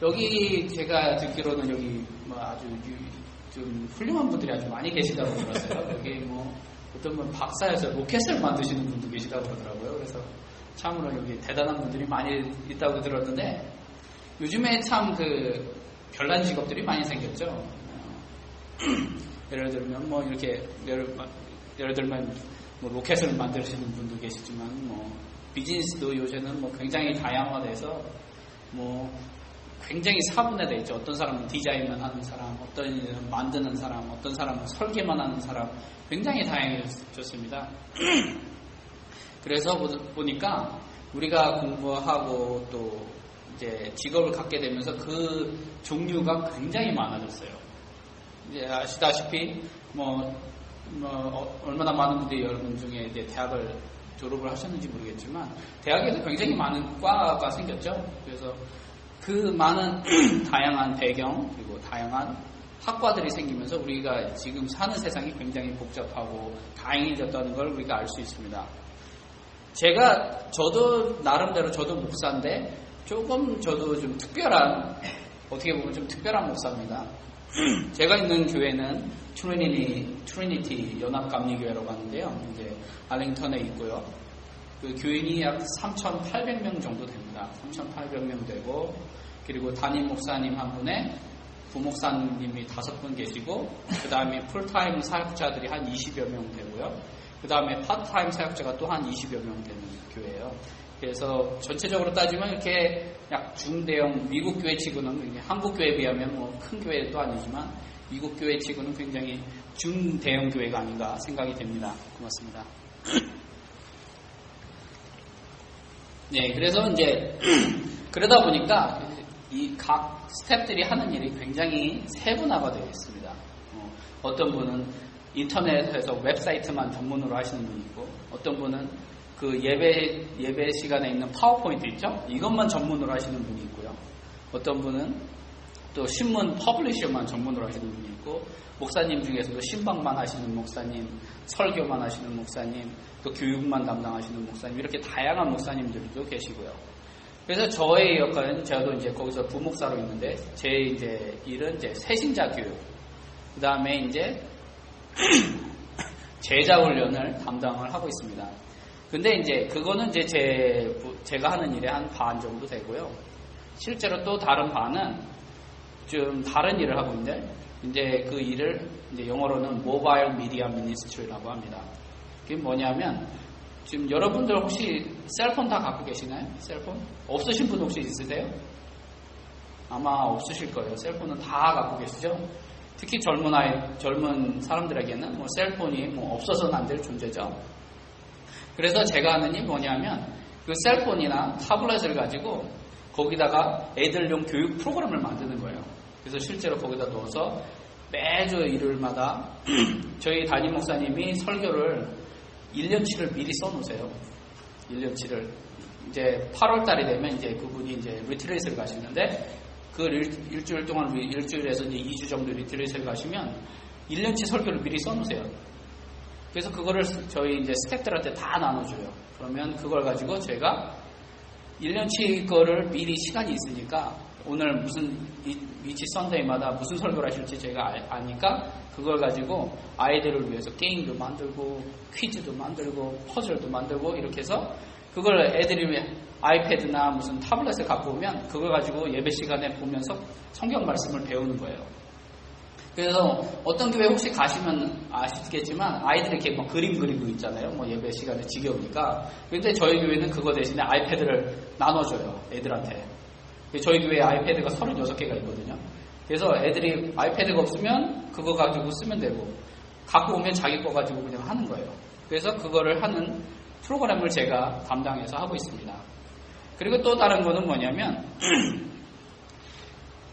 여기 제가 듣기로는 여기 뭐 아주 좀 훌륭한 분들이 아주 많이 계시다고 들었어요. 여기 뭐 어떤 분 박사여서 로켓을 만드시는 분도 계시다고 그러더라고요. 그래서 참으로 여기 대단한 분들이 많이 있다고 들었는데 요즘에 참 그 별난 직업들이 많이 생겼죠. 예를 들면 뭐 이렇게 예를 들면 뭐 로켓을 만드시는 분도 계시지만 뭐 비즈니스도 요새는 뭐 굉장히 다양화돼서 뭐 굉장히 사분해돼 있죠. 어떤 사람은 디자인만 하는 사람, 어떤 사람은 만드는 사람, 어떤 사람은 설계만 하는 사람, 굉장히 다양해졌습니다. 그래서 보니까 우리가 공부하고 또 이제 직업을 갖게 되면서 그 종류가 굉장히 많아졌어요. 이제 아시다시피 얼마나 많은 분들이 여러분 중에 이제 대학을 졸업을 하셨는지 모르겠지만 대학에도 굉장히 많은 과가 생겼죠. 그래서 그 많은 다양한 배경 그리고 다양한 학과들이 생기면서 우리가 지금 사는 세상이 굉장히 복잡하고 다양해졌다는 걸 우리가 알 수 있습니다. 저도 나름대로 저도 목사인데 조금 저도 좀 특별한 어떻게 보면 좀 특별한 목사입니다. 제가 있는 교회는 트리니티 연합감리교회라고 하는데요. 이제 알링턴에 있고요. 그 교인이 약 3,800명 정도 됩니다. 3,800명 되고 그리고 담임 목사님 한 분에 부목사님이 5분 계시고 그 다음에 풀타임 사역자들이 한 20여 명 되고요. 그 다음에 파트타임 사역자가 또 한 20여 명 되는 교회예요. 그래서 전체적으로 따지면 이렇게 약 중대형 미국 교회 치고는 한국 교회에 비하면 뭐 큰 교회도 아니지만 미국 교회 치고는 굉장히 중대형 교회가 아닌가 생각이 됩니다. 고맙습니다. 네, 그래서 이제 그러다 보니까 이 각 스텝들이 하는 일이 굉장히 세분화가 되어 있습니다. 어떤 분은 인터넷에서 웹사이트만 전문으로 하시는 분이 있고 어떤 분은 그 예배 시간에 있는 파워포인트 있죠? 이것만 전문으로 하시는 분이 있고요. 어떤 분은 또 신문 퍼블리셔만 전문으로 하시는 분이 있고 목사님 중에서도 신방만 하시는 목사님, 설교만 하시는 목사님, 또 교육만 담당하시는 목사님 이렇게 다양한 목사님들도 계시고요. 그래서 저의 역할은 저도 이제 거기서 부목사로 있는데 제 이제 일은 이제 새신자 교육, 그 다음에 이제 제자 훈련을 담당을 하고 있습니다. 근데 이제 그거는 이제 제가 하는 일의 한 반 정도 되고요. 실제로 또 다른 반은 좀 다른 일을 하고 있는데 이제 그 일을 이제 영어로는 모바일 미디어 미니스트리라고 합니다. 그게 뭐냐면 지금 여러분들 혹시 셀폰 다 갖고 계시나요? 셀폰? 없으신 분 혹시 있으세요? 아마 없으실 거예요. 셀폰은 다 갖고 계시죠? 특히 젊은 사람들에게는 뭐 셀폰이 뭐 없어서는 안 될 존재죠. 그래서 제가 하는 일이 뭐냐면 그 셀폰이나 타블렛을 가지고 거기다가 애들용 교육 프로그램을 만드는 거예요. 그래서 실제로 거기다 넣어서 매주 일요일마다 저희 담임 목사님이 설교를 1년치를 미리 써놓으세요. 1년치를 이제 8월 달이 되면 이제 그분이 이제 리트레이트를 가시는데 그 일주일 동안 일주일에서 이제 2주 정도 리트레이트를 가시면 1년치 설교를 미리 써놓으세요. 그래서 그거를 저희 이제 스태프들한테 다 나눠줘요. 그러면 그걸 가지고 제가 1년치 거를 미리 시간이 있으니까 오늘 무슨 위치 선데이마다 무슨 설교를 하실지 제가 아니까 그걸 가지고 아이들을 위해서 게임도 만들고 퀴즈도 만들고 퍼즐도 만들고 이렇게 해서 그걸 애들이 아이패드나 무슨 타블렛을 갖고 오면 그걸 가지고 예배 시간에 보면서 성경 말씀을 배우는 거예요. 그래서 어떤 교회 혹시 가시면 아시겠지만 아이들이 이렇게 막 그림 그리고 있잖아요. 뭐 예배 시간에 지겨우니까. 근데 저희 교회는 그거 대신에 아이패드를 나눠줘요. 애들한테. 저희 교회에 아이패드가 36개가 있거든요. 그래서 애들이 아이패드가 없으면 그거 가지고 쓰면 되고 갖고 오면 자기 거 가지고 그냥 하는 거예요. 그래서 그거를 하는 프로그램을 제가 담당해서 하고 있습니다. 그리고 또 다른 거는 뭐냐면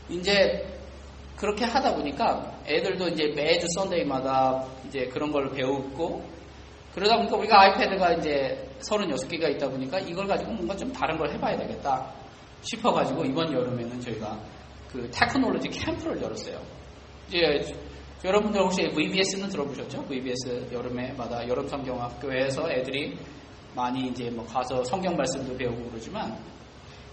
이제 그렇게 하다 보니까 애들도 이제 매주 썬데이마다 이제 그런 걸 배우고 그러다 보니까 우리가 아이패드가 이제 36개가 있다 보니까 이걸 가지고 뭔가 좀 다른 걸 해봐야 되겠다 싶어가지고 이번 여름에는 저희가 그 테크놀로지 캠프를 열었어요. 이제 여러분들 혹시 VBS는 들어보셨죠? VBS 여름에마다 여름 성경학교에서 애들이 많이 이제 뭐 가서 성경 말씀도 배우고 그러지만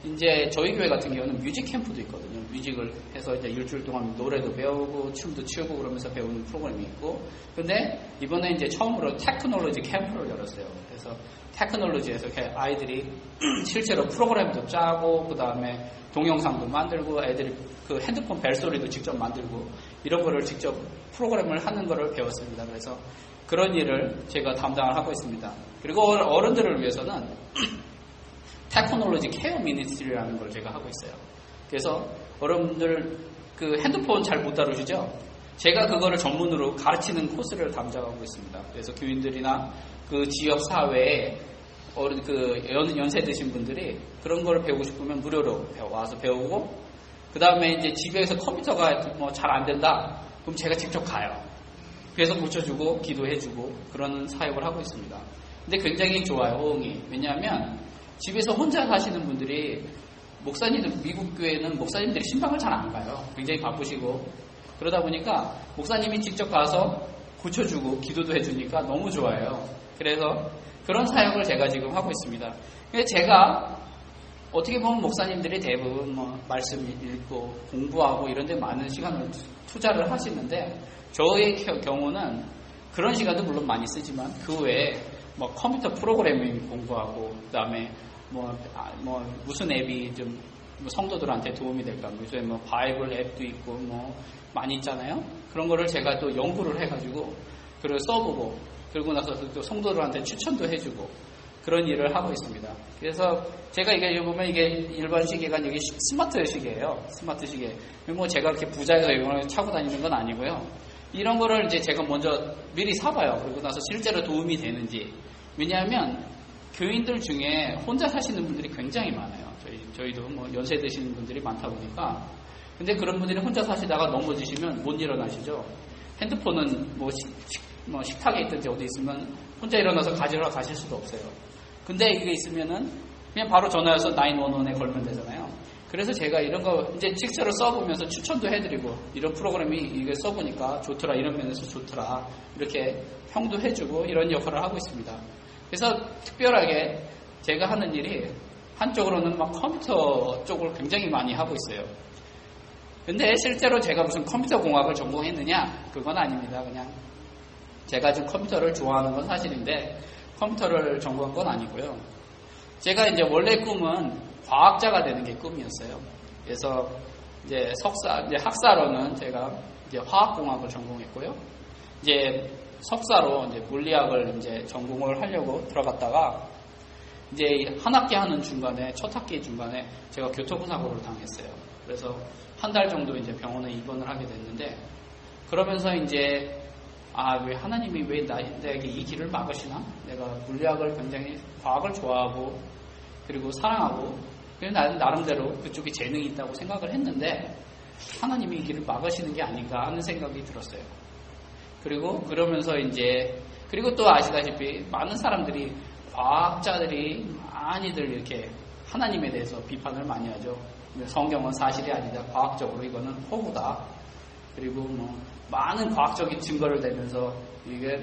이제 저희 교회 같은 경우는 뮤직 캠프도 있거든요. 뮤직을 해서 이제 일주일 동안 노래도 배우고 춤도 추고 그러면서 배우는 프로그램이 있고, 근데 이번에 이제 처음으로 테크놀로지 캠프를 열었어요. 그래서 테크놀로지에서 이렇게 아이들이 실제로 프로그램도 짜고, 그 다음에 동영상도 만들고, 애들이 그 핸드폰 벨소리도 직접 만들고, 이런 거를 직접 프로그램을 하는 거를 배웠습니다. 그래서 그런 일을 제가 담당을 하고 있습니다. 그리고 어른들을 위해서는 테크놀로지 케어 미니스트리라는 걸 제가 하고 있어요. 그래서 어른들 그 핸드폰 잘 못 다루시죠? 제가 그거를 전문으로 가르치는 코스를 담당하고 있습니다. 그래서 교인들이나 그 지역 사회에 연세 드신 분들이 그런 걸 배우고 싶으면 무료로 와서 배우고, 그 다음에 이제 집에서 컴퓨터가 뭐 잘 안 된다, 그럼 제가 직접 가요. 그래서 고쳐주고 기도해주고 그런 사역을 하고 있습니다. 근데 굉장히 좋아요, 호응이. 왜냐하면 집에서 혼자 사시는 분들이, 목사님들, 미국 교회는 목사님들이 신방을 잘 안 가요. 굉장히 바쁘시고. 그러다 보니까 목사님이 직접 가서 고쳐주고 기도도 해주니까 너무 좋아요. 그래서 그런 사역을 제가 지금 하고 있습니다. 근데 제가 어떻게 보면 목사님들이 대부분 뭐 말씀 읽고 공부하고 이런 데 많은 시간을 투자를 하시는데, 저의 경우는 그런 시간도 물론 많이 쓰지만 그 외에 뭐 컴퓨터 프로그래밍 공부하고, 그 다음에 뭐 무슨 앱이 좀 성도들한테 도움이 될까, 요새 뭐 바이블 앱도 있고 뭐 많이 있잖아요. 그런 거를 제가 또 연구를 해가지고 그걸 써보고, 그러고 나서 또 성도들한테 추천도 해주고 그런 일을 하고 있습니다. 그래서 제가 이게 보면 이게 일반 시계가 이게 스마트 시계예요. 스마트 시계. 뭐 제가 이렇게 부자에서 이걸 차고 다니는 건 아니고요. 이런 거를 이제 제가 먼저 미리 사봐요. 그리고 나서 실제로 도움이 되는지. 왜냐하면 교인들 중에 혼자 사시는 분들이 굉장히 많아요. 저희도 뭐 연세 드시는 분들이 많다 보니까. 근데 그런 분들이 혼자 사시다가 넘어지시면 못 일어나시죠. 핸드폰은 뭐 식탁에 있든지 어디 있으면 혼자 일어나서 가지러 가실 수도 없어요. 근데 이게 있으면은 그냥 바로 전화해서 911에 걸면 되잖아요. 그래서 제가 이런 거 이제 직접 써보면서 추천도 해드리고, 이런 프로그램이 이게 써보니까 좋더라, 이런 면에서 좋더라, 이렇게 평도 해주고 이런 역할을 하고 있습니다. 그래서 특별하게 제가 하는 일이 한쪽으로는 막 컴퓨터 쪽을 굉장히 많이 하고 있어요. 근데 실제로 제가 무슨 컴퓨터 공학을 전공했느냐? 그건 아닙니다. 그냥 제가 지금 컴퓨터를 좋아하는 건 사실인데 컴퓨터를 전공한 건 아니고요. 제가 이제 원래 꿈은 과학자가 되는 게 꿈이었어요. 그래서 이제 학사로는 제가 이제 화학공학을 전공했고요. 이제 석사로 이제 물리학을 이제 전공을 하려고 들어갔다가 이제 한 학기 하는 중간에, 첫 학기 중간에 제가 교통사고를 당했어요. 그래서 한 달 정도 이제 병원에 입원을 하게 됐는데, 그러면서 이제 왜 하나님이 왜 나에게 이 길을 막으시나? 내가 물리학을 굉장히 과학을 좋아하고 그리고 사랑하고, 그래서 나는 나름대로 그쪽에 재능이 있다고 생각을 했는데 하나님이 이 길을 막으시는 게 아닌가 하는 생각이 들었어요. 그리고 그러면서 이제, 그리고 또 아시다시피 많은 사람들이, 과학자들이 많이들 이렇게 하나님에 대해서 비판을 많이 하죠. 성경은 사실이 아니다, 과학적으로 이거는 허구다, 그리고 뭐 많은 과학적인 증거를 대면서 이게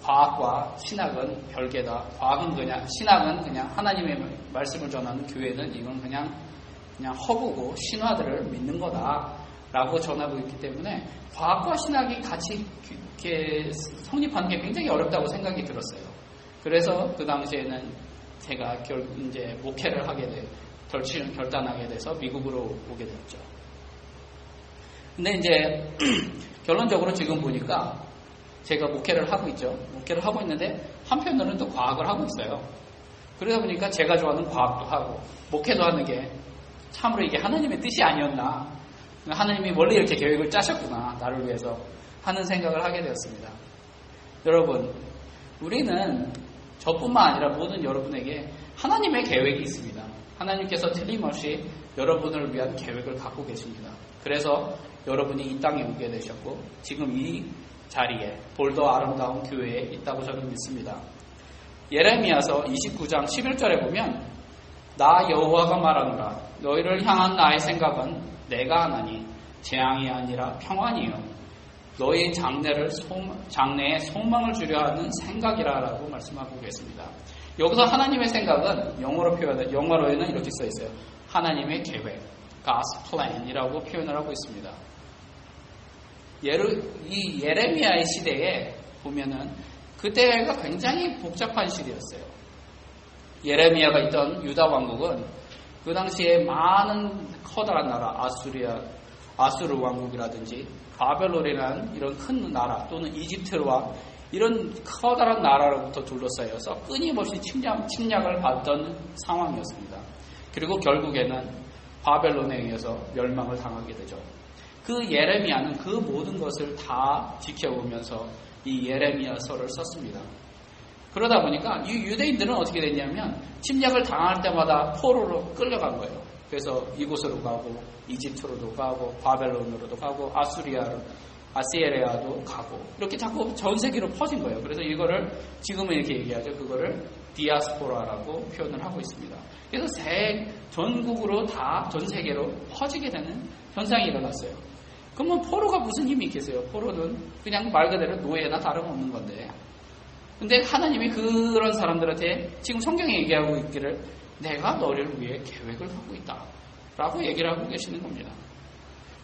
과학과 신학은 별개다, 과학은 그냥, 신학은 그냥 하나님의 말씀을 전하는 교회는 이건 그냥 허구고 신화들을 믿는 거다 라고 전하고 있기 때문에 과학과 신학이 같이 이렇게 성립하는 게 굉장히 어렵다고 생각이 들었어요. 그래서 그 당시에는 제가 이제 목회를 결단하게 돼서 미국으로 오게 됐죠. 근데 이제 결론적으로 지금 보니까 제가 목회를 하고 있죠. 목회를 하고 있는데 한편으로는 또 과학을 하고 있어요. 그러다 보니까 제가 좋아하는 과학도 하고 목회도 하는 게 참으로 이게 하나님의 뜻이 아니었나, 하나님이 원래 이렇게 계획을 짜셨구나, 나를 위해서 하는 생각을 하게 되었습니다. 여러분, 우리는 저뿐만 아니라 모든 여러분에게 하나님의 계획이 있습니다. 하나님께서 틀림없이 여러분을 위한 계획을 갖고 계십니다. 그래서 여러분이 이 땅에 오게 되셨고 지금 이 자리에, 볼더 아름다운 교회에 있다고 저는 믿습니다. 예레미야서 29장 11절에 보면 나 여호와가 말하노라, 너희를 향한 나의 생각은 내가 하나니 재앙이 아니라 평안이요 너희 장래에 소망을 주려 하는 생각이라고 말씀하고 계십니다. 여기서 하나님의 생각은 영어로에는 이렇게 써 있어요. 하나님의 계획, God's plan이라고 표현을 하고 있습니다. 이 예레미야의 시대에 보면은 그때가 굉장히 복잡한 시대였어요. 예레미야가 있던 유다 왕국은 그 당시에 많은 커다란 나라, 아수르 왕국이라든지 바벨론이라는 이런 큰 나라 또는 이집트와 이런 커다란 나라로부터 둘러싸여서 끊임없이 침략을 받던 상황이었습니다. 그리고 결국에는 바벨론에 의해서 멸망을 당하게 되죠. 그 예레미야는 그 모든 것을 다 지켜보면서 이 예레미야서를 썼습니다. 그러다 보니까 이 유대인들은 어떻게 됐냐면 침략을 당할 때마다 포로로 끌려간 거예요. 그래서 이곳으로 가고 이집트로도 가고 바벨론으로도 가고 아시리아도 가고 이렇게 자꾸 전 세계로 퍼진 거예요. 그래서 이거를 지금은 이렇게 얘기하죠. 그거를 디아스포라라고 표현을 하고 있습니다. 그래서 전국으로 다 전 세계로 퍼지게 되는 현상이 일어났어요. 그러면 포로가 무슨 힘이 있겠어요? 포로는 그냥 말 그대로 노예나 다름없는 건데. 근데 하나님이 그런 사람들한테 지금 성경에 얘기하고 있기를 내가 너를 위해 계획을 하고 있다 라고 얘기를 하고 계시는 겁니다.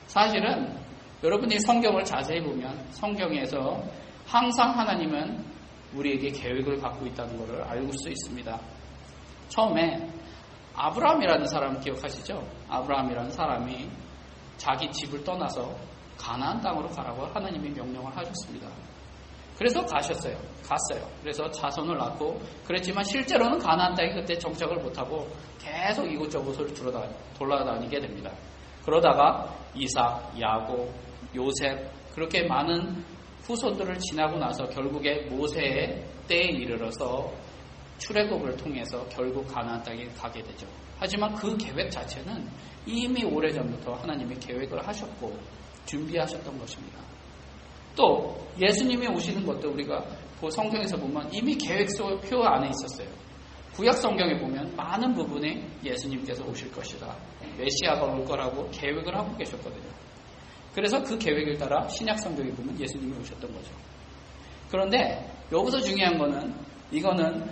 사실은 여러분이 성경을 자세히 보면 성경에서 항상 하나님은 우리에게 계획을 갖고 있다는 것을 알 수 있습니다. 처음에 아브라함이라는 사람 기억하시죠? 아브라함이라는 사람이 자기 집을 떠나서 가나안 땅으로 가라고 하나님이 명령을 하셨습니다. 그래서 갔어요. 그래서 자손을 낳고 그랬지만 실제로는 가나안 땅에 그때 정착을 못하고 계속 이곳저곳을 돌아다니게 됩니다. 그러다가 이삭, 야곱, 요셉 그렇게 많은 후손들을 지나고 나서 결국에 모세의 때에 이르러서 출애굽을 통해서 결국 가나안 땅에 가게 되죠. 하지만 그 계획 자체는 이미 오래전부터 하나님이 계획을 하셨고 준비하셨던 것입니다. 또 예수님이 오시는 것도 우리가 성경에서 보면 이미 계획표 안에 있었어요. 구약 성경에 보면 많은 부분에 예수님께서 오실 것이다. 메시아가 올 거라고 계획을 하고 계셨거든요. 그래서 그 계획을 따라 신약 성경에 보면 예수님이 오셨던 거죠. 그런데 여기서 중요한 거는 이거는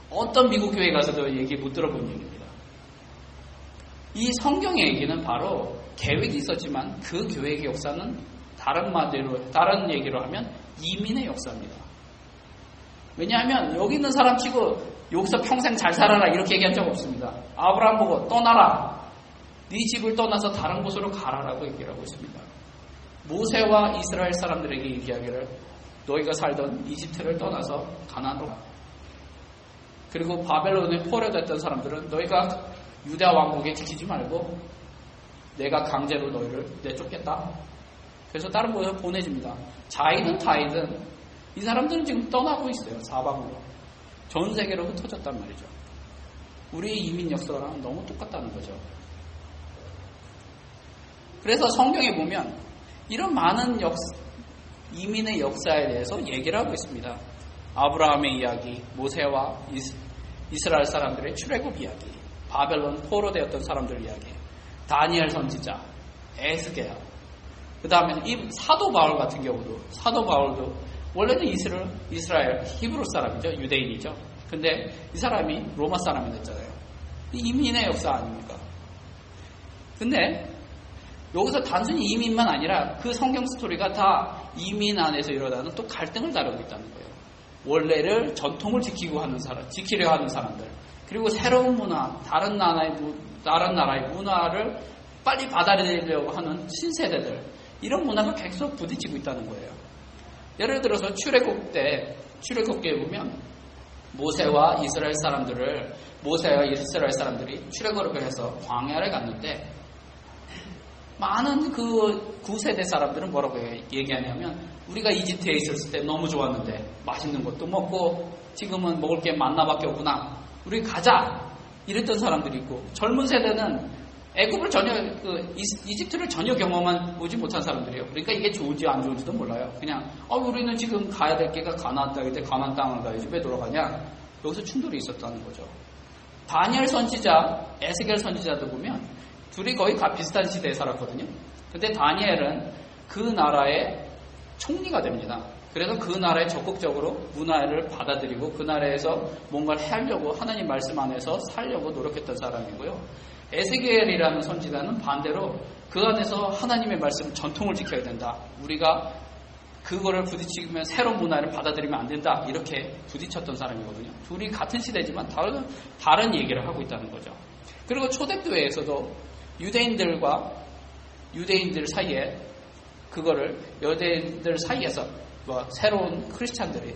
어떤 미국 교회 가서도 얘기 못 들어본 얘기입니다. 이 성경의 얘기는 바로 계획이 있었지만 그 교회의 역사는 다른 얘기로 하면 이민의 역사입니다. 왜냐하면 여기 있는 사람 치고 여기서 평생 잘 살아라 이렇게 얘기한 적 없습니다. 아브라함 보고 떠나라. 네 집을 떠나서 다른 곳으로 가라라고 얘기를 하고 있습니다. 모세와 이스라엘 사람들에게 얘기하기를 너희가 살던 이집트를 떠나서 가나안으로 가. 그리고 바벨론에 포로됐던 사람들은 너희가 유다 왕국에 지키지 말고 내가 강제로 너희를 내쫓겠다. 그래서 다른 곳에 보내줍니다. 자이든 타이든 이 사람들은 지금 떠나고 있어요. 사방으로. 전 세계로 흩어졌단 말이죠. 우리의 이민 역사랑 너무 똑같다는 거죠. 그래서 성경에 보면 이런 많은 이민의 역사에 대해서 얘기를 하고 있습니다. 아브라함의 이야기, 모세와 이스라엘 사람들의 출애굽 이야기, 바벨론 포로되었던 사람들 이야기, 다니엘 선지자, 에스겔, 그 다음에 이 사도 바울 같은 경우도 사도 바울도 원래는 이스라엘 히브리 사람이죠. 유대인이죠. 근데 이 사람이 로마 사람이 됐잖아요. 이민의 역사 아닙니까? 근데 여기서 단순히 이민만 아니라 그 성경 스토리가 다 이민 안에서 일어나는 또 갈등을 다루고 있다는 거예요. 원래를 전통을 지키려 하는 사람들, 그리고 새로운 문화, 다른 나라의 문화를 빨리 받아들이려고 하는 신세대들, 이런 문화가 계속 부딪히고 있다는 거예요. 예를 들어서 출애굽기에 보면 모세와 이스라엘 사람들이 출애굽을 해서 광야를 갔는데 많은 그 9세대 사람들은 뭐라고 얘기하냐면 우리가 이집트에 있었을 때 너무 좋았는데 맛있는 것도 먹고 지금은 먹을 게 만나밖에 없구나. 우리 가자. 이랬던 사람들이 있고 젊은 세대는 애굽을 이집트를 전혀 경험하지 못한 사람들이에요. 그러니까 이게 좋은지 안 좋은지도 몰라요. 그냥 우리는 지금 가야 될 게가 가나안 땅인데 가나안 땅을 가야지 왜 돌아가냐. 여기서 충돌이 있었다는 거죠. 다니엘 선지자, 에스겔 선지자도 보면 둘이 거의 비슷한 시대에 살았거든요. 근데 다니엘은 그 나라의 총리가 됩니다. 그래서 그 나라에 적극적으로 문화를 받아들이고 그 나라에서 뭔가를 하려고 하나님 말씀 안에서 살려고 노력했던 사람이고요. 에스겔이라는 선지자는 반대로 그 안에서 하나님의 말씀 전통을 지켜야 된다. 우리가 그거를 부딪히면 새로운 문화를 받아들이면 안 된다. 이렇게 부딪혔던 사람이거든요. 둘이 같은 시대지만 다른 얘기를 하고 있다는 거죠. 그리고 초대교회에서도 유대인들 사이에 그거를 유대인들 사이에서 새로운 크리스찬들이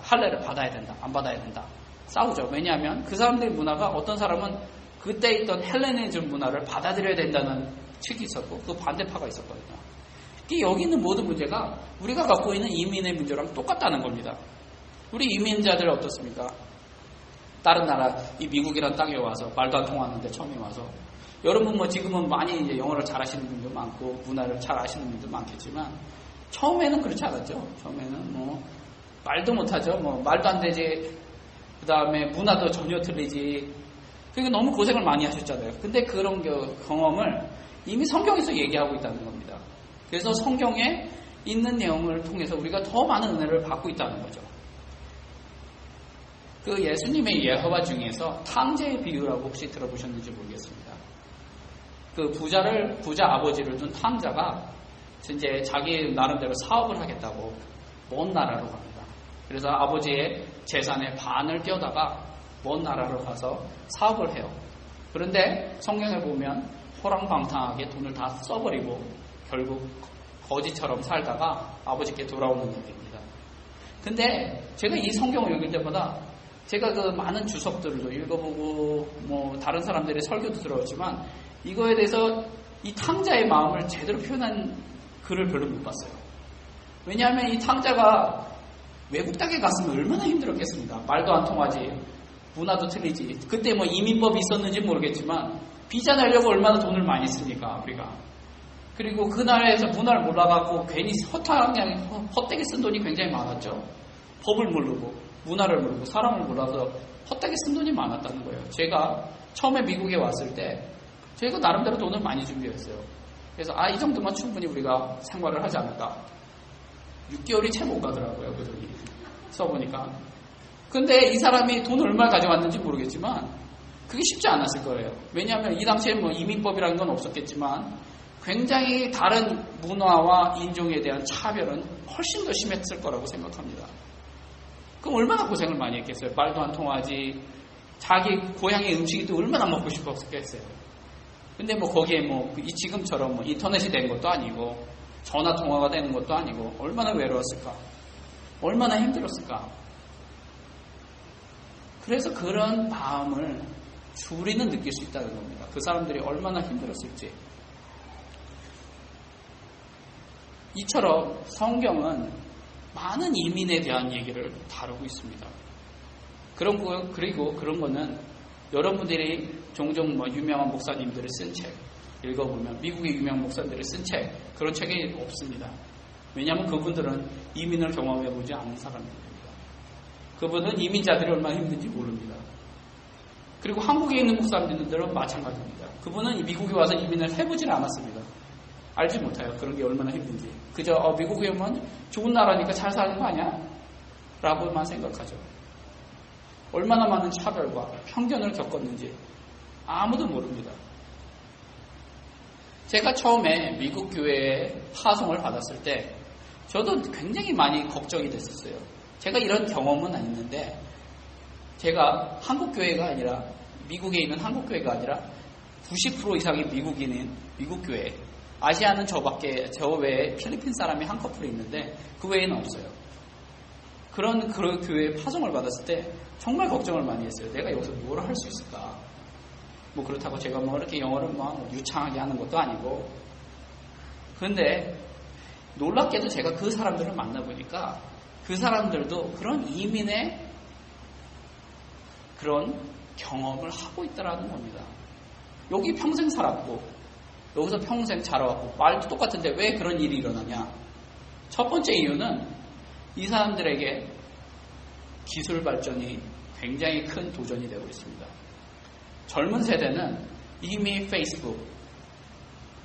할례를 받아야 된다. 안 받아야 된다. 싸우죠. 왜냐하면 그 사람들의 문화가 어떤 사람은 그때 있던 헬레니즘 문화를 받아들여야 된다는 측이 있었고 그 반대파가 있었거든요. 여기 있는 모든 문제가 우리가 갖고 있는 이민의 문제랑 똑같다는 겁니다. 우리 이민자들 어떻습니까? 다른 나라, 이 미국이란 땅에 와서 말도 안 통하는데 처음에 와서 여러분 지금은 많이 이제 영어를 잘 하시는 분도 많고 문화를 잘 아시는 분도 많겠지만 처음에는 그렇지 않았죠. 처음에는 말도 못하죠. 말도 안 되지. 그 다음에 문화도 전혀 틀리지. 그러니까 너무 고생을 많이 하셨잖아요. 근데 그런 경험을 이미 성경에서 얘기하고 있다는 겁니다. 그래서 성경에 있는 내용을 통해서 우리가 더 많은 은혜를 받고 있다는 거죠. 그 예수님의 예화와 중에서 탕자의 비유라고 혹시 들어보셨는지 모르겠습니다. 그 부자 아버지를 둔 탕자가 이제 자기 나름대로 사업을 하겠다고 먼 나라로 갑니다. 그래서 아버지의 재산의 반을 떼어다가 먼 나라로 가서 사업을 해요. 그런데 성경에 보면 호랑방탕하게 돈을 다 써버리고 결국 거지처럼 살다가 아버지께 돌아오는 얘기입니다. 근데 제가 이 성경을 읽을 때마다 제가 그 많은 주석들도 읽어보고 다른 사람들의 설교도 들었지만 이거에 대해서 이 탕자의 마음을 제대로 표현한 글을 별로 못 봤어요. 왜냐하면 이 탕자가 외국 땅에 갔으면 얼마나 힘들었겠습니까? 말도 안 통하지, 문화도 틀리지. 그때 이민법이 있었는지 모르겠지만 비자 내려고 얼마나 돈을 많이 씁니까, 우리가. 그리고 그 나라에서 문화를 몰라갖고 괜히 헛되게 쓴 돈이 굉장히 많았죠. 법을 모르고 문화를 모르고 사람을 몰라서 헛되게 쓴 돈이 많았다는 거예요. 제가 처음에 미국에 왔을 때 저희가 나름대로 돈을 많이 준비했어요. 그래서 이 정도만 충분히 우리가 생활을 하지 않을까. 6개월이 채 못 가더라고요. 그 돈이 써보니까. 근데 이 사람이 돈을 얼마 가져왔는지 모르겠지만 그게 쉽지 않았을 거예요. 왜냐하면 이 당시에 이민법이라는 건 없었겠지만 굉장히 다른 문화와 인종에 대한 차별은 훨씬 더 심했을 거라고 생각합니다. 그럼 얼마나 고생을 많이 했겠어요. 말도 안 통하지. 자기 고향의 음식이 또 얼마나 먹고 싶었겠어요. 근데 거기에 지금처럼 인터넷이 된 것도 아니고 전화 통화가 되는 것도 아니고 얼마나 외로웠을까. 얼마나 힘들었을까. 그래서 그런 마음을 우리는 느낄 수 있다는 겁니다. 그 사람들이 얼마나 힘들었을지. 이처럼 성경은 많은 이민에 대한 얘기를 다루고 있습니다. 그리고 그런 거는 여러분들이 종종 유명한 목사님들이 쓴 책 읽어보면 미국의 유명한 목사님들이 쓴 책 그런 책이 없습니다. 왜냐하면 그분들은 이민을 경험해보지 않은 사람들입니다. 그분은 이민자들이 얼마나 힘든지 모릅니다. 그리고 한국에 있는 목사님들은 마찬가지입니다. 그분은 미국에 와서 이민을 해보지는 않았습니다. 알지 못해요. 그런 게 얼마나 힘든지. 그저 미국에 오면 좋은 나라니까 잘 사는 거 아니야? 라고만 생각하죠. 얼마나 많은 차별과 편견을 겪었는지 아무도 모릅니다. 제가 처음에 미국 교회에 파송을 받았을 때 저도 굉장히 많이 걱정이 됐었어요. 제가 이런 경험은 아닌데 제가 한국 교회가 아니라 미국에 있는 한국 교회가 아니라 90% 이상의 미국인인 미국 교회 아시아는 저 외에 필리핀 사람이 한 커플이 있는데 그 외에는 없어요. 그런 교회에 파송을 받았을 때 정말 걱정을 많이 했어요. 내가 여기서 뭘 할 수 있을까? 그렇다고 제가 이렇게 영어를 유창하게 하는 것도 아니고. 그런데 놀랍게도 제가 그 사람들을 만나보니까 그 사람들도 그런 이민의 그런 경험을 하고 있다라는 겁니다. 여기 평생 살았고 여기서 평생 자라왔고 말도 똑같은데 왜 그런 일이 일어나냐? 첫 번째 이유는 이 사람들에게 기술 발전이 굉장히 큰 도전이 되고 있습니다. 젊은 세대는 이미 페이스북,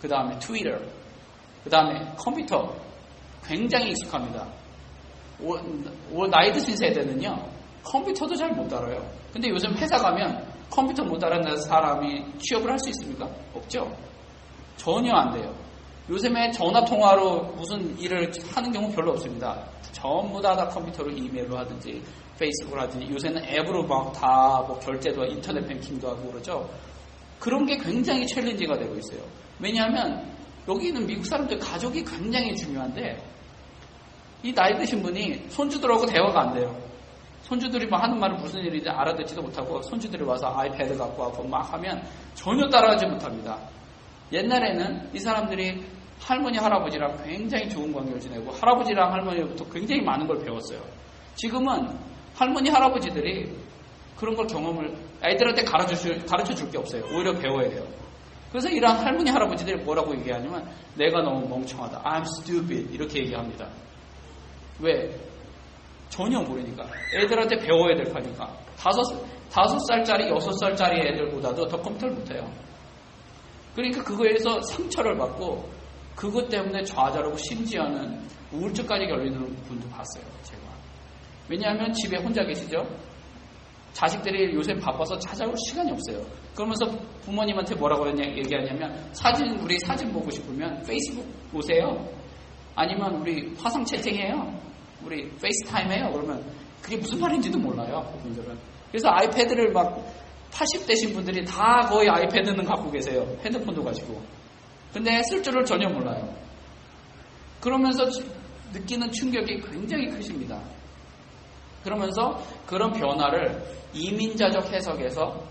그 다음에 트위터, 그 다음에 컴퓨터 굉장히 익숙합니다. 나이 드신 세대는요 컴퓨터도 잘 못 다뤄요. 근데 요즘 회사 가면 컴퓨터 못 알아듣는 사람이 취업을 할 수 있습니까? 없죠. 전혀 안 돼요. 요즘에 전화통화로 무슨 일을 하는 경우 별로 없습니다. 전부 다 컴퓨터로 이메일로 하든지 페이스북을 하든지 요새는 앱으로 막 다 뭐 결제도 인터넷 뱅킹도 하고 그러죠. 그런 게 굉장히 챌린지가 되고 있어요. 왜냐하면 여기 있는 미국 사람들 가족이 굉장히 중요한데 이 나이 드신 분이 손주들하고 대화가 안 돼요. 손주들이 막 하는 말은 무슨 일인지 알아듣지도 못하고 손주들이 와서 아이패드 갖고 와서 막 하면 전혀 따라가지 못합니다. 옛날에는 이 사람들이 할머니, 할아버지랑 굉장히 좋은 관계를 지내고 할아버지랑 할머니로부터 굉장히 많은 걸 배웠어요. 지금은 할머니, 할아버지들이 그런 걸 경험을 애들한테 가르쳐 줄 게 없어요. 오히려 배워야 돼요. 그래서 이런 할머니, 할아버지들이 뭐라고 얘기하냐면 내가 너무 멍청하다. I'm stupid. 이렇게 얘기합니다. 왜? 전혀 모르니까. 애들한테 배워야 될 거니까. 5살짜리, 6살짜리 애들보다도 더 컴퓨터를 못해요. 그러니까 그거에서 상처를 받고 그것 때문에 좌절하고 심지어는 우울증까지 걸리는 분도 봤어요. 제가. 왜냐하면 집에 혼자 계시죠? 자식들이 요새 바빠서 찾아올 시간이 없어요. 그러면서 부모님한테 뭐라고 얘기하냐면 우리 사진 보고 싶으면 페이스북 오세요. 아니면 우리 화상 채팅해요. 우리 페이스타임 해요. 그러면 그게 무슨 말인지도 몰라요. 그분들은. 그래서 아이패드를 막 80대신 분들이 다 거의 아이패드는 갖고 계세요. 핸드폰도 가지고. 근데 쓸 줄을 전혀 몰라요. 그러면서 느끼는 충격이 굉장히 크십니다. 그러면서 그런 변화를 이민자적 해석에서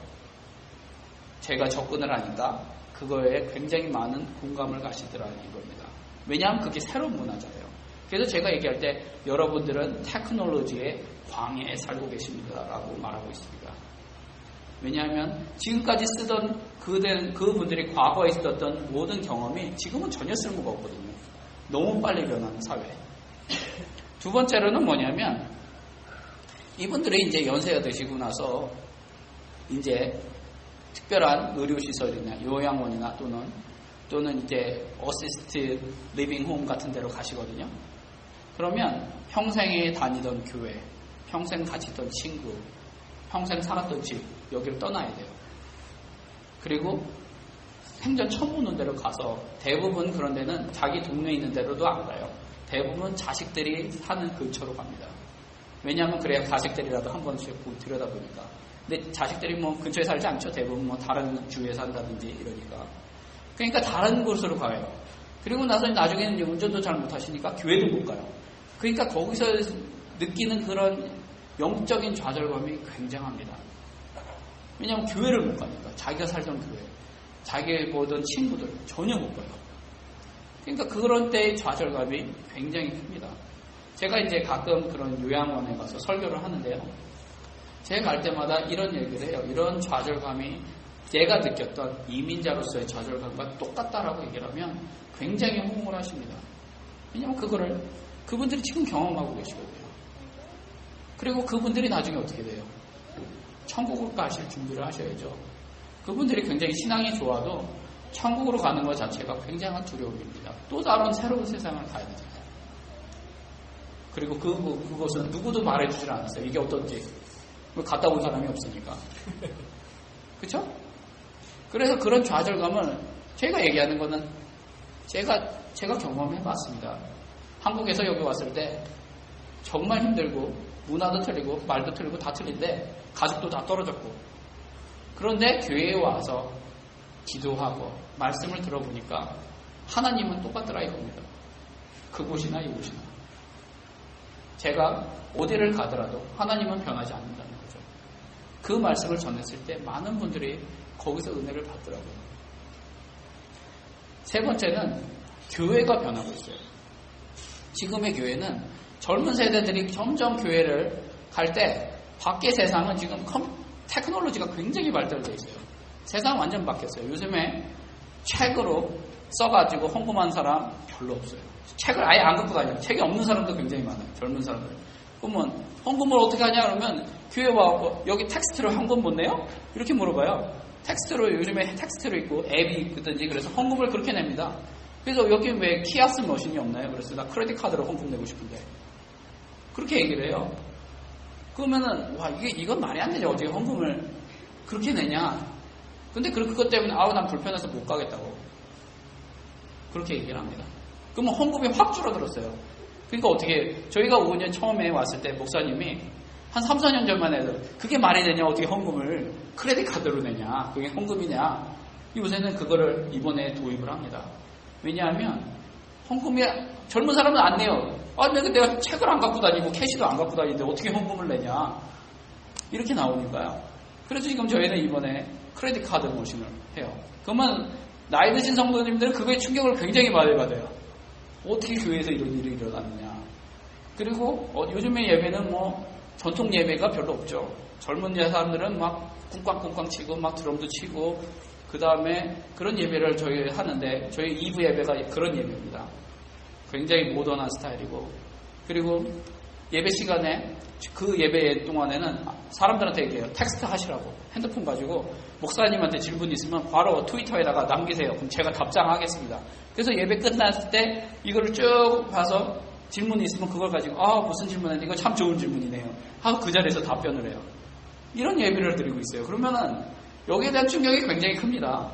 제가 접근을 하니까 그거에 굉장히 많은 공감을 가시더라는 겁니다. 왜냐하면 그게 새로운 문화잖아요. 그래서 제가 얘기할 때 여러분들은 테크놀로지의 광야에 살고 계십니다라고 말하고 있습니다. 왜냐하면 지금까지 쓰던 그분들이 과거에 있었던 모든 경험이 지금은 전혀 쓸모가 없거든요. 너무 빨리 변하는 사회. 두 번째로는 뭐냐면 이분들이 이제 연세가 드시고 나서 이제 특별한 의료시설이나 요양원이나 또는 이제 어시스트 리빙 홈 같은 데로 가시거든요. 그러면 평생에 다니던 교회, 평생 같이 있던 친구, 평생 살았던 집 여기를 떠나야 돼요. 그리고 생전 처음 오는 데로 가서 대부분 그런 데는 자기 동네에 있는 데로도 안 가요. 대부분 자식들이 사는 근처로 갑니다. 왜냐하면 그래야 자식들이라도 한 번씩 들여다보니까. 근데 자식들이 뭐 근처에 살지 않죠. 대부분 뭐 다른 주에 산다든지 이러니까. 그러니까 다른 곳으로 가요. 그리고 나중에는 이제 운전도 잘 못하시니까 교회도 못 가요. 그러니까 거기서 느끼는 그런 영적인 좌절감이 굉장합니다. 왜냐하면 교회를 못 가니까. 자기가 살던 교회, 자기 보던 친구들 전혀 못 가요. 그러니까 그런 때의 좌절감이 굉장히 큽니다. 제가 이제 가끔 그런 요양원에 가서 설교를 하는데요. 제가 갈 때마다 이런 얘기를 해요. 이런 좌절감이 제가 느꼈던 이민자로서의 좌절감과 똑같다라고 얘기를 하면 굉장히 호응을 하십니다. 왜냐하면 그분들이 지금 경험하고 계시거든요. 그리고 그분들이 나중에 어떻게 돼요? 천국으로 가실 준비를 하셔야죠. 그분들이 굉장히 신앙이 좋아도 천국으로 가는 것 자체가 굉장한 두려움입니다. 또 다른 새로운 세상을 가야 되잖아요. 그리고 그것은 누구도 말해주질 않았어요. 이게 어떤지. 갔다 온 사람이 없으니까. 그쵸? 그래서 그런 좌절감을 제가 얘기하는 거는 제가 경험해봤습니다. 한국에서 여기 왔을 때 정말 힘들고 문화도 틀리고 말도 틀리고 다 틀린데 가족도 다 떨어졌고 그런데 교회에 와서 기도하고 말씀을 들어보니까 하나님은 똑같더라 이겁니다. 그곳이나 이곳이나 제가 어디를 가더라도 하나님은 변하지 않는다는 거죠. 그 말씀을 전했을 때 많은 분들이 거기서 은혜를 받더라고요. 세 번째는 교회가 변하고 있어요. 지금의 교회는 젊은 세대들이 점점 교회를 갈 때 밖의 세상은 지금 테크놀로지가 굉장히 발달되어 있어요. 세상 완전 바뀌었어요. 요즘에 책으로 써가지고 헌금한 사람 별로 없어요. 책을 아예 안 갖고 다녀요. 책이 없는 사람도 굉장히 많아요. 젊은 사람들. 그러면 헌금을 어떻게 하냐 그러면 교회 와서 여기 텍스트로 헌금 못 내요? 이렇게 물어봐요. 텍스트로 요즘에 텍스트로 있고 앱이 있든지 그래서 헌금을 그렇게 냅니다. 그래서 여기 왜 키아스 머신이 없나요? 그래서 나 크레딧 카드로 헌금 내고 싶은데 그렇게 얘기를 해요. 그러면은 와 이건 말이 안 되죠. 어떻게 헌금을 그렇게 내냐? 근데 그것 때문에 난 불편해서 못 가겠다고 그렇게 얘기를 합니다. 그러면 헌금이 확 줄어들었어요. 그러니까 어떻게 저희가 5년 처음에 왔을 때 목사님이 한 3, 4년 전만 해도 그게 말이 되냐? 어떻게 헌금을 크레딧 카드로 내냐? 그게 헌금이냐? 요새는 그거를 이번에 도입을 합니다. 왜냐하면 헌금이 젊은 사람은 안 내요. 내가 책을 안 갖고 다니고 캐시도 안 갖고 다니는데 어떻게 헌금을 내냐? 이렇게 나오니까요. 그래서 지금 저희는 이번에 크레딧 카드 모션을 해요. 그러면 나이 드신 성도님들은 그거에 충격을 굉장히 많이 받아요. 어떻게 교회에서 이런 일이 일어났느냐. 그리고 요즘의 예배는 전통 예배가 별로 없죠. 젊은 사람들은 막 꿍꽝꿍꽝 치고 막 드럼도 치고 그 다음에 그런 예배를 저희 하는데 저희 2부 예배가 그런 예배입니다. 굉장히 모던한 스타일이고 그리고 예배 시간에 그 예배 동안에는 사람들한테 얘기해요. 텍스트 하시라고. 핸드폰 가지고 목사님한테 질문 있으면 바로 트위터에다가 남기세요. 그럼 제가 답장하겠습니다. 그래서 예배 끝났을 때 이거를 쭉 봐서 질문이 있으면 그걸 가지고 무슨 질문인데 이거 참 좋은 질문이네요. 하고 그 자리에서 답변을 해요. 이런 예배를 드리고 있어요. 그러면은 여기에 대한 충격이 굉장히 큽니다.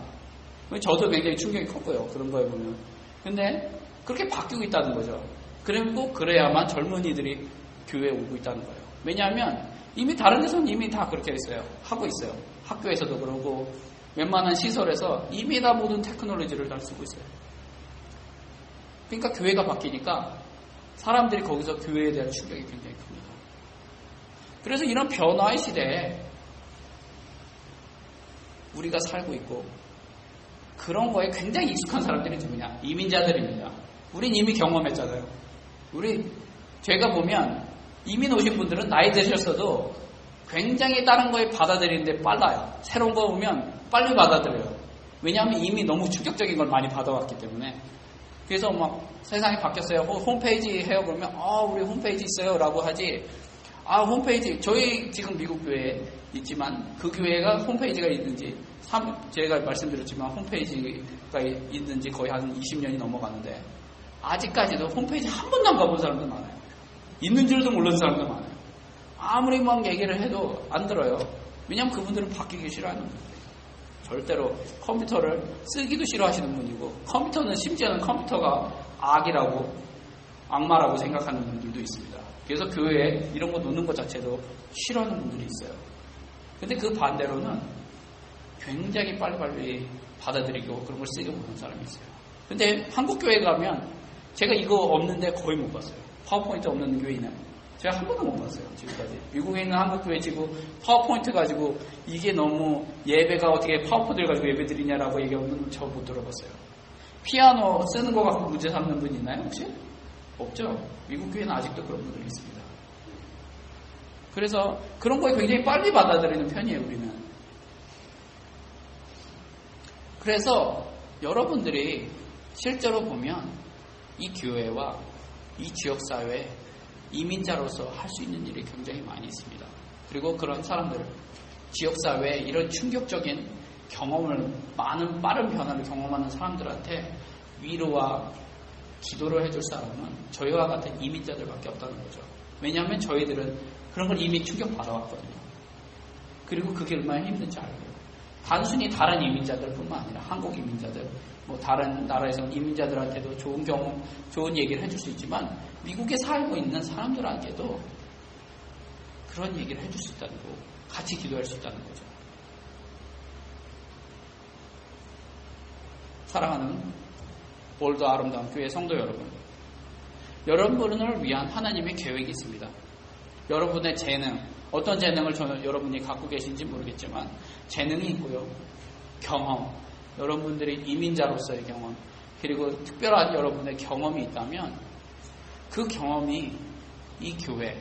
저도 굉장히 충격이 컸고요. 그런 거에 보면. 근데 그렇게 바뀌고 있다는 거죠. 그리고 그래야만 젊은이들이 교회에 오고 있다는 거예요. 왜냐하면 이미 다른 데서는 이미 다 그렇게 했어요. 하고 있어요. 학교에서도 그러고 웬만한 시설에서 이미 다 모든 테크놀로지를 다 쓰고 있어요. 그러니까 교회가 바뀌니까 사람들이 거기서 교회에 대한 충격이 굉장히 큽니다. 그래서 이런 변화의 시대에 우리가 살고 있고 그런 거에 굉장히 익숙한 사람들이 누구냐? 이민자들입니다. 우린 이미 경험했잖아요. 제가 보면 이민 오신 분들은 나이 드셨어도 굉장히 다른 거에 받아들이는데 빨라요. 새로운 거 오면 빨리 받아들여요. 왜냐하면 이미 너무 충격적인 걸 많이 받아왔기 때문에. 그래서 막 세상이 바뀌었어요. 홈페이지 해요. 그러면 우리 홈페이지 있어요 라고 하지. 홈페이지 저희 지금 미국 교회에 있지만 그 교회가 홈페이지가 있는지 제가 말씀드렸지만 홈페이지가 있는지 거의 한 20년이 넘어가는데 아직까지도 홈페이지 한 번도 안 가본 사람도 많아요. 있는 줄도 모르는 사람도 많아요. 아무리 막 얘기를 해도 안 들어요. 왜냐하면 그분들은 바뀌기 싫어하는 분들이에요. 절대로 컴퓨터를 쓰기도 싫어하시는 분이고 컴퓨터는 심지어는 컴퓨터가 악이라고 악마라고 생각하는 분들도 있습니다. 그래서 교회에 이런 거 놓는 것 자체도 싫어하는 분들이 있어요. 근데 그 반대로는 굉장히 빨리빨리 받아들이고 그런 걸 쓰게 보는 사람이 있어요. 근데 한국 교회 가면 제가 이거 없는데 거의 못 봤어요. 파워포인트 없는 교회는 제가 한 번도 못 봤어요. 지금까지. 미국에 있는 한국 교회 지금 파워포인트 가지고 이게 너무 예배가 어떻게 파워포인트를 가지고 예배 드리냐라고 얘기하는 건 저 못 들어봤어요. 피아노 쓰는 거 갖고 문제 삼는 분 있나요 혹시? 없죠. 미국 교회는 아직도 그런 분들이 있습니다. 그래서 그런 거에 굉장히 빨리 받아들이는 편이에요, 우리는. 그래서 여러분들이 실제로 보면 이 교회와 이 지역사회에 이민자로서 할 수 있는 일이 굉장히 많이 있습니다. 그리고 그런 사람들, 지역사회에 이런 충격적인 경험을, 빠른 변화를 경험하는 사람들한테 위로와 기도를 해줄 사람은 저희와 같은 이민자들밖에 없다는 거죠. 왜냐하면 저희들은 그런 걸 이미 충격받아왔거든요. 그리고 그게 얼마나 힘든지 알고요. 단순히 다른 이민자들 뿐만 아니라 한국 이민자들, 다른 나라에서 이민자들한테도 좋은 경험, 좋은 얘기를 해줄 수 있지만 미국에 살고 있는 사람들한테도 그런 얘기를 해줄 수 있다는 거, 같이 기도할 수 있다는 거죠. 사랑하는 볼더 아름다운 교회 성도 여러분, 여러분을 위한 하나님의 계획이 있습니다. 여러분의 재능, 어떤 재능을 여러분이 갖고 계신지 모르겠지만 재능이 있고요. 경험, 여러분들이 이민자로서의 경험, 그리고 특별한 여러분의 경험이 있다면 그 경험이 이 교회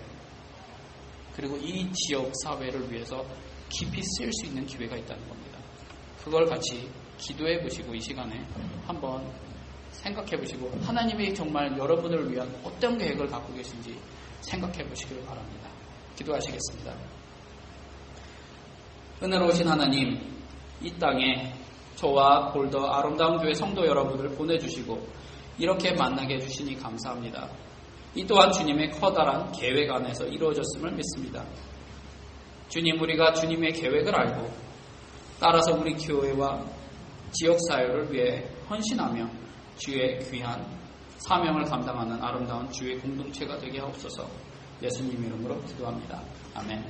그리고 이 지역 사회를 위해서 깊이 쓰일 수 있는 기회가 있다는 겁니다. 그걸 같이 기도해 보시고 이 시간에 한번 생각해 보시고 하나님이 정말 여러분을 위한 어떤 계획을 갖고 계신지 생각해 보시길 바랍니다. 기도하시겠습니다. 은혜로우신 하나님, 이 땅에 저와 볼더 아름다운 교회 성도 여러분을 보내주시고 이렇게 만나게 해주시니 감사합니다. 이 또한 주님의 커다란 계획 안에서 이루어졌음을 믿습니다. 주님, 우리가 주님의 계획을 알고 따라서 우리 교회와 지역사회를 위해 헌신하며 주의 귀한 사명을 감당하는 아름다운 주의 공동체가 되게 하옵소서. 예수님 이름으로 기도합니다. 아멘.